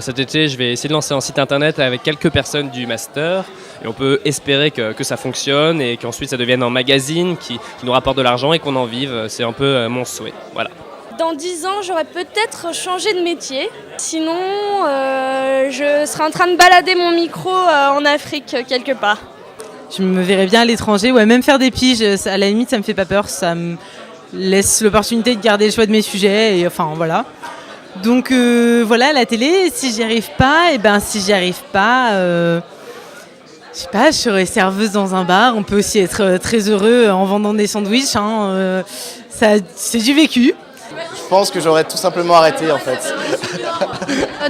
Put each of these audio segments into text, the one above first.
Cet été, je vais essayer de lancer un site internet avec quelques personnes du master et on peut espérer que ça fonctionne et qu'ensuite ça devienne un magazine qui nous rapporte de l'argent et qu'on en vive. C'est un peu mon souhait. Voilà. Dans 10 ans, j'aurais peut-être changé de métier. Sinon, je serais en train de balader mon micro en Afrique quelque part. Je me verrais bien à l'étranger, ouais, même faire des piges, à la limite ça me fait pas peur, ça me laisse l'opportunité de garder le choix de mes sujets, et enfin voilà. Donc voilà, la télé, si j'y arrive pas, je sais pas, je serai serveuse dans un bar. On peut aussi être très heureux en vendant des sandwichs, c'est du vécu. Je pense que j'aurais tout simplement arrêté en fait.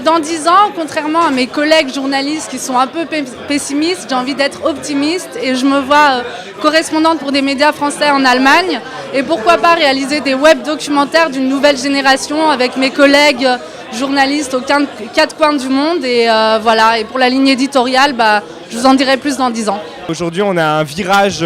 Dans 10 ans, contrairement à mes collègues journalistes qui sont un peu pessimistes, j'ai envie d'être optimiste et je me vois correspondante pour des médias français en Allemagne. Et pourquoi pas réaliser des web documentaires d'une nouvelle génération avec mes collègues journalistes aux 4 coins du monde. Et voilà. Et pour la ligne éditoriale, je vous en dirai plus dans 10 ans. Aujourd'hui, on a un virage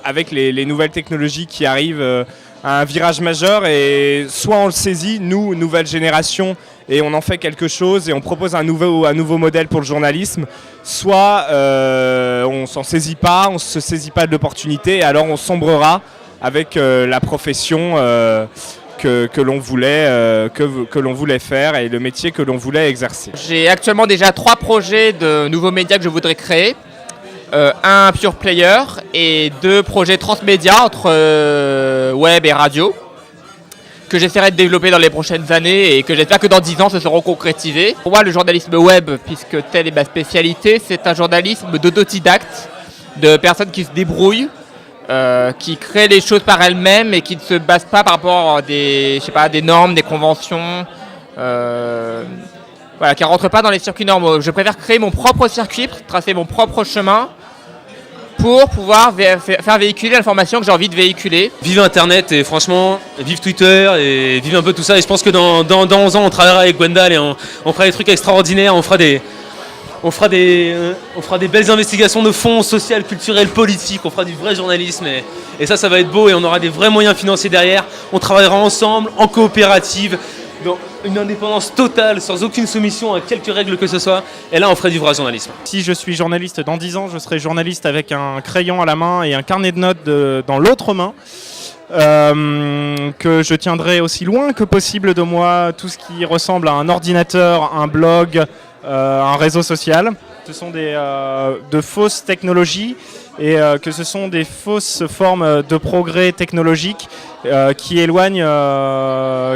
avec les nouvelles technologies qui arrivent. Un virage majeur et soit on le saisit, nous, nouvelle génération, et on en fait quelque chose et on propose un nouveau modèle pour le journalisme, soit on s'en saisit pas, on se saisit pas de l'opportunité et alors on sombrera avec la profession que l'on voulait faire et le métier que l'on voulait exercer. J'ai actuellement déjà 3 projets de nouveaux médias que je voudrais créer. Un pure player et 2 projets transmédia entre web et radio que j'essaierai de développer dans les prochaines années et que j'espère que dans 10 ans se seront concrétisés. Pour moi, le journalisme web, puisque telle est ma spécialité, c'est un journalisme d'autodidacte, de personnes qui se débrouillent, qui créent les choses par elles-mêmes et qui ne se basent pas par rapport à des normes, des conventions. Voilà, qui ne rentre pas dans les circuits normaux. Je préfère créer mon propre circuit, tracer mon propre chemin pour pouvoir faire véhiculer l'information que j'ai envie de véhiculer. Vive Internet et franchement, vive Twitter et vive un peu tout ça. Et je pense que dans 11 ans, on travaillera avec Gwendal et on fera des trucs extraordinaires. On fera des belles investigations de fond, sociales, culturelles, politiques. On fera du vrai journalisme et ça va être beau et on aura des vrais moyens financiers derrière. On travaillera ensemble, en coopérative, dans une indépendance totale, sans aucune soumission à quelque règle que ce soit. Et là, on ferait du vrai journalisme. Si je suis journaliste dans 10 ans, je serai journaliste avec un crayon à la main et un carnet de notes dans l'autre main. Que je tiendrai aussi loin que possible de moi tout ce qui ressemble à un ordinateur, un blog, un réseau social. Ce sont de fausses technologies et que ce sont des fausses formes de progrès technologique qui éloignent en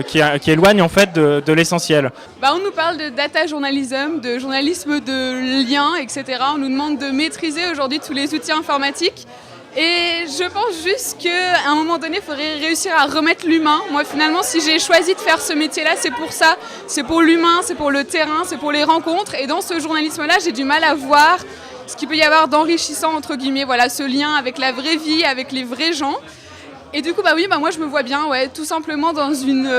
fait de l'essentiel. On nous parle de data journalism, de journalisme de lien, etc. On nous demande de maîtriser aujourd'hui tous les outils informatiques. Et je pense juste qu'à un moment donné, il faudrait réussir à remettre l'humain. Moi, finalement, si j'ai choisi de faire ce métier-là, c'est pour ça. C'est pour l'humain, c'est pour le terrain, c'est pour les rencontres. Et dans ce journalisme-là, j'ai du mal à voir ce qu'il peut y avoir d'enrichissant, entre guillemets. Voilà, ce lien avec la vraie vie, avec les vrais gens. Et du coup, moi, je me vois bien, tout simplement dans une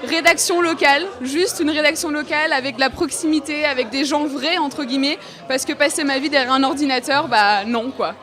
rédaction locale. Juste une rédaction locale avec de la proximité, avec des gens vrais, entre guillemets. Parce que passer ma vie derrière un ordinateur, non, quoi.